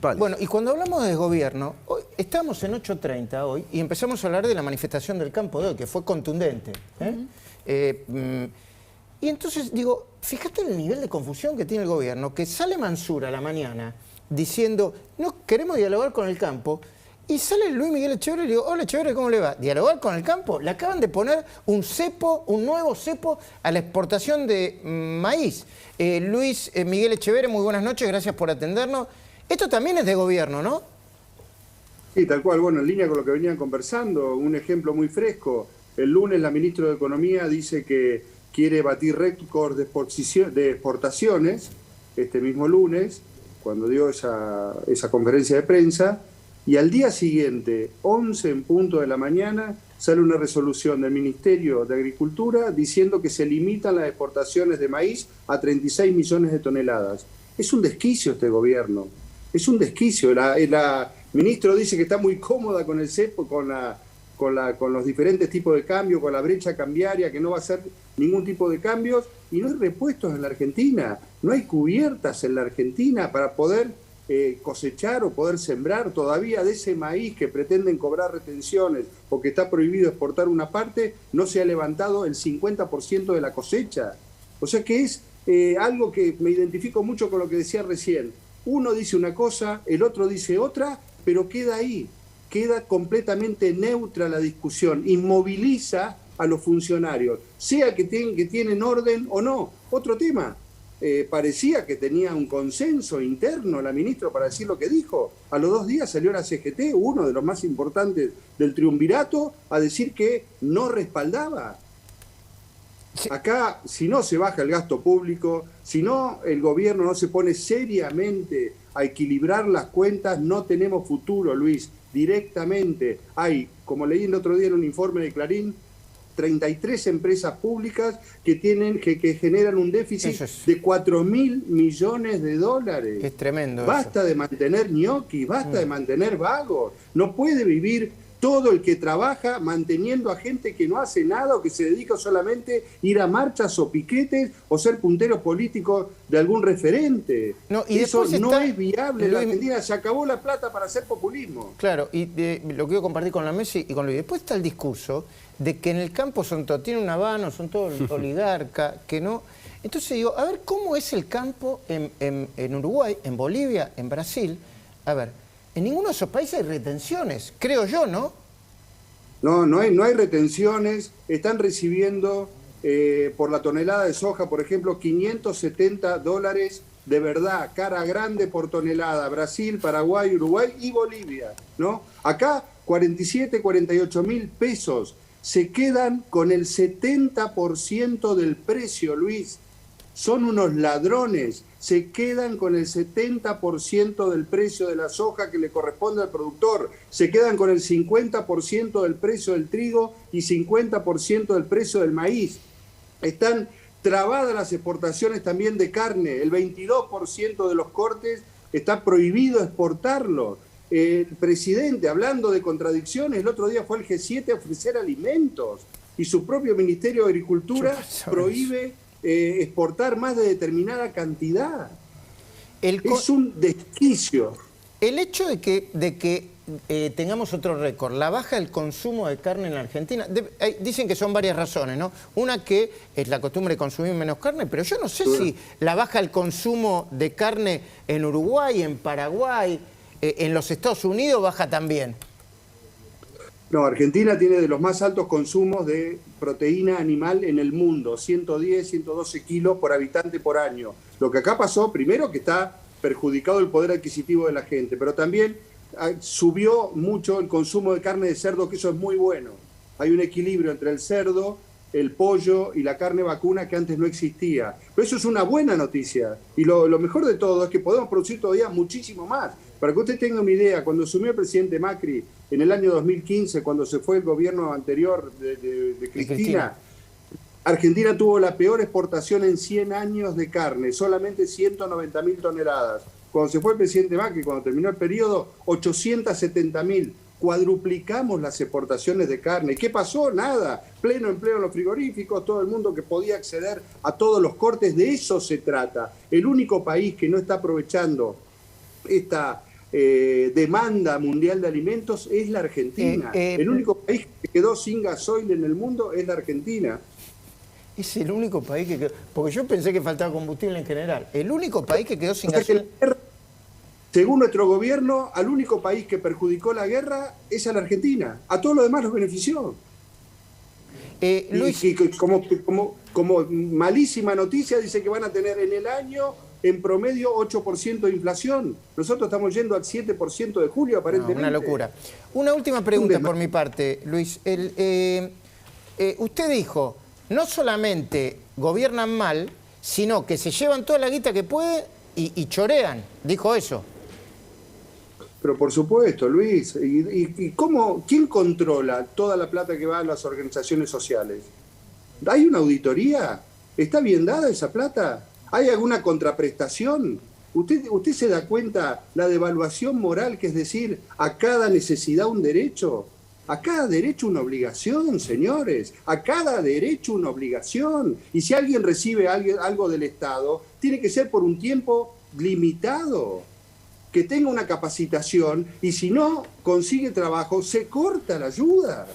Bueno, y cuando hablamos de gobierno, hoy, estamos en 8:30 hoy y empezamos a hablar de la manifestación del campo de hoy, que fue contundente. Y entonces digo, fíjate el nivel de confusión que tiene el gobierno, que sale Mansur a la mañana diciendo, no queremos dialogar con el campo, y sale Luis Miguel Echeverri y le digo, hola Echeverri, ¿cómo le va? ¿Dialogar con el campo? Le acaban de poner un cepo, un nuevo cepo a la exportación de maíz. Luis Miguel Echeverri, muy buenas noches, gracias por atendernos. Esto también es de gobierno, ¿no? Sí, tal cual. Bueno, en línea con lo que venían conversando, un ejemplo muy fresco. El lunes la ministra de Economía dice que quiere batir récords de exportaciones, este mismo lunes, cuando dio esa conferencia de prensa, y al día siguiente, 11 en punto de la mañana, sale una resolución del Ministerio de Agricultura diciendo que se limitan las exportaciones de maíz a 36 millones de toneladas. Es un desquicio este gobierno. Es un desquicio. El ministro dice que está muy cómoda con el cepo, con los diferentes tipos de cambio, con la brecha cambiaria, que no va a hacer ningún tipo de cambios, y no hay repuestos en la Argentina, no hay cubiertas en la Argentina para poder cosechar o poder sembrar todavía de ese maíz que pretenden cobrar retenciones o que está prohibido exportar una parte, no se ha levantado el 50% de la cosecha. O sea que es algo que me identifico mucho con lo que decía recién. Uno dice una cosa, el otro dice otra, pero queda ahí, queda completamente neutra la discusión, inmoviliza a los funcionarios, sea que tienen orden o no. Otro tema, parecía que tenía un consenso interno la ministra para decir lo que dijo. A los 2 días salió la CGT, uno de los más importantes del triunvirato, a decir que no respaldaba. Acá, si no se baja el gasto público, si no el gobierno no se pone seriamente a equilibrar las cuentas, no tenemos futuro, Luis. Directamente hay, como leí el otro día en un informe de Clarín, 33 empresas públicas que generan un déficit de 4.000 millones de dólares. Es tremendo. Basta de mantener ñoquis, basta de mantener vagos. No puede vivir todo el que trabaja manteniendo a gente que no hace nada o que se dedica solamente a ir a marchas o piquetes o ser puntero político de algún referente. No, y eso no es viable en la Argentina. Se acabó la plata para hacer populismo. Claro, y lo quiero compartir con la mesa y con Luis. Después está el discurso de que en el campo son todos, tienen un habano, son todos oligarcas, que no. Entonces digo, a ver, ¿cómo es el campo en Uruguay, en Bolivia, en Brasil? A ver, en ninguno de esos países hay retenciones, creo yo, ¿no? No hay retenciones. Están recibiendo por la tonelada de soja, por ejemplo, $570 de verdad, cara grande por tonelada. Brasil, Paraguay, Uruguay y Bolivia, ¿no? Acá 47, 48 mil pesos. Se quedan con el 70% del precio, Luis. Son unos ladrones. Se quedan con el 70% del precio de la soja que le corresponde al productor. Se quedan con el 50% del precio del trigo y 50% del precio del maíz. Están trabadas las exportaciones también de carne. El 22% de los cortes está prohibido exportarlo. El presidente, hablando de contradicciones, el otro día fue al G7 a ofrecer alimentos y su propio Ministerio de Agricultura prohíbe exportar más de determinada cantidad. Es un desquicio. El hecho de que tengamos otro récord, la baja del consumo de carne en la Argentina, dicen que son varias razones, ¿no? Una que es la costumbre de consumir menos carne, pero yo no sé si la baja del consumo de carne en Uruguay, en Paraguay, en los Estados Unidos baja también. No, Argentina tiene de los más altos consumos de proteína animal en el mundo, 110, 112 kilos por habitante por año. Lo que acá pasó, primero que está perjudicado el poder adquisitivo de la gente, pero también subió mucho el consumo de carne de cerdo, que eso es muy bueno. Hay un equilibrio entre el cerdo, el pollo y la carne vacuna que antes no existía. Pero eso es una buena noticia. Y lo mejor de todo es que podemos producir todavía muchísimo más. Para que usted tenga una idea, cuando asumió el presidente Macri en el año 2015, cuando se fue el gobierno anterior de Cristina, Argentina tuvo la peor exportación en 100 años de carne, solamente 190.000 toneladas. Cuando se fue el presidente Macri, cuando terminó el periodo, 870.000. Cuadruplicamos las exportaciones de carne. ¿Qué pasó? Nada. Pleno empleo en los frigoríficos, todo el mundo que podía acceder a todos los cortes. De eso se trata. El único país que no está aprovechando esta demanda mundial de alimentos es la Argentina. El único país que quedó sin gasoil en el mundo es la Argentina. Es el único país que quedó... Porque yo pensé que faltaba combustible en general. El único país que quedó sin gasoil... Según nuestro gobierno, al único país que perjudicó la guerra es a la Argentina. A todos los demás los benefició. Luis... Y como malísima noticia, dice que van a tener en el año, en promedio, 8% de inflación. Nosotros estamos yendo al 7% de julio, aparentemente. No, una locura. Una última pregunta por mi parte, Luis. Usted dijo, no solamente gobiernan mal, sino que se llevan toda la guita que puede y chorean. Dijo eso. Pero por supuesto, Luis. ¿Y cómo, quién controla toda la plata que va a las organizaciones sociales? ¿Hay una auditoría? ¿Está bien dada esa plata? ¿Hay alguna contraprestación? ¿Usted se da cuenta la devaluación moral, que es decir, a cada necesidad un derecho? A cada derecho una obligación, señores. A cada derecho una obligación. Y si alguien recibe algo del Estado, tiene que ser por un tiempo limitado, que tenga una capacitación, y si no consigue trabajo, se corta la ayuda.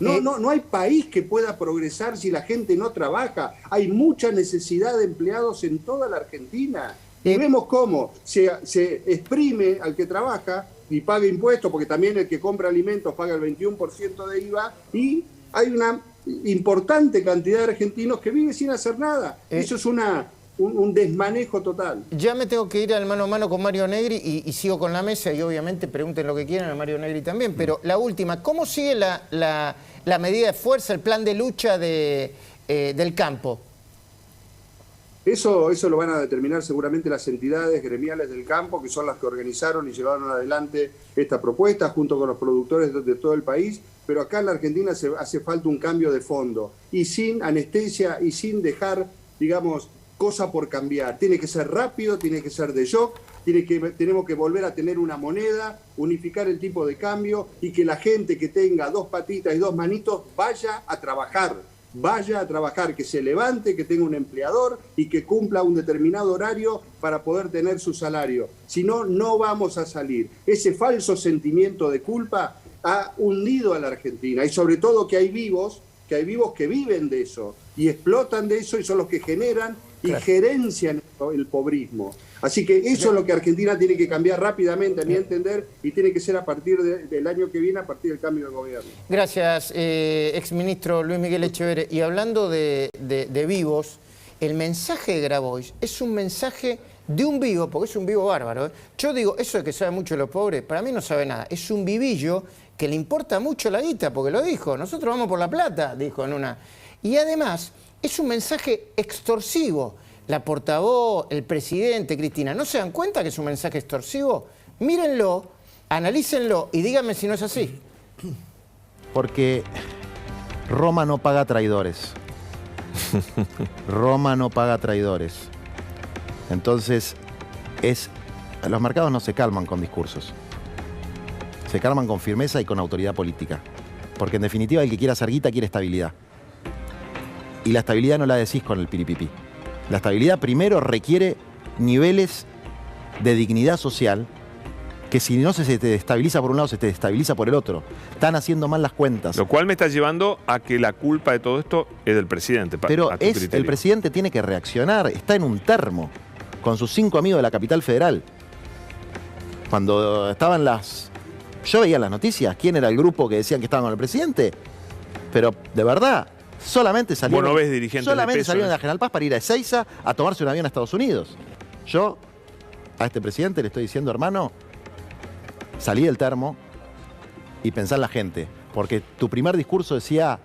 No hay país que pueda progresar si la gente no trabaja. Hay mucha necesidad de empleados en toda la Argentina. Y vemos cómo se exprime al que trabaja y paga impuestos, porque también el que compra alimentos paga el 21% de IVA, y hay una importante cantidad de argentinos que vive sin hacer nada. Eso es un desmanejo total. Ya me tengo que ir al mano a mano con Mario Negri y sigo con la mesa, y obviamente pregunten lo que quieran a Mario Negri también, pero la última, ¿cómo sigue la medida de fuerza, el plan de lucha del campo? Eso lo van a determinar seguramente las entidades gremiales del campo, que son las que organizaron y llevaron adelante esta propuesta junto con los productores de todo el país, pero acá en la Argentina hace falta un cambio de fondo, y sin anestesia y sin dejar, digamos, cosa por cambiar. Tiene que ser rápido, tiene que ser de shock, tenemos que volver a tener una moneda, unificar el tipo de cambio, y que la gente que tenga dos patitas y dos manitos vaya a trabajar, que se levante, que tenga un empleador y que cumpla un determinado horario para poder tener su salario. Si no, no vamos a salir. Ese falso sentimiento de culpa ha hundido a la Argentina, y sobre todo que hay vivos que viven de eso y explotan de eso, y son los que generan y gerencian el pobrismo. Así que eso es lo que Argentina tiene que cambiar rápidamente, a mi entender, y tiene que ser a partir del año que viene, a partir del cambio de gobierno. Gracias, exministro Luis Miguel Echeverría. Y hablando de vivos, el mensaje de Grabois es un mensaje de un vivo, porque es un vivo bárbaro. Yo digo, eso de que sabe mucho de los pobres, para mí no sabe nada. Es un vivillo que le importa mucho la guita, porque lo dijo. Nosotros vamos por la plata, dijo en una. Y además, es un mensaje extorsivo. La portavoz, el presidente, Cristina, ¿no se dan cuenta que es un mensaje extorsivo? Mírenlo, analícenlo y díganme si no es así. Porque Roma no paga traidores. Roma no paga traidores. Entonces, los mercados no se calman con discursos. Se calman con firmeza y con autoridad política. Porque en definitiva el que quiere hacer guita quiere estabilidad. Y la estabilidad no la decís con el piripipí. La estabilidad primero requiere niveles de dignidad social que si no se te estabiliza por un lado, se te estabiliza por el otro. Están haciendo mal las cuentas. Lo cual me está llevando a que la culpa de todo esto es del presidente. Pero el presidente tiene que reaccionar. Está en un termo con sus 5 amigos de la capital federal. Cuando estaban yo veía las noticias, quién era el grupo que decían que estaban con el presidente. Pero de verdad, solamente salieron, bueno, ves dirigentes solamente de peso, salieron de la General Paz para ir a Ezeiza a tomarse un avión a Estados Unidos. Yo a este presidente le estoy diciendo, hermano, salí del termo y pensá en la gente. Porque tu primer discurso decía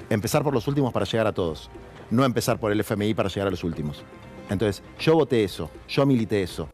empezar por los últimos para llegar a todos. No empezar por el FMI para llegar a los últimos. Entonces, yo voté eso, yo milité eso.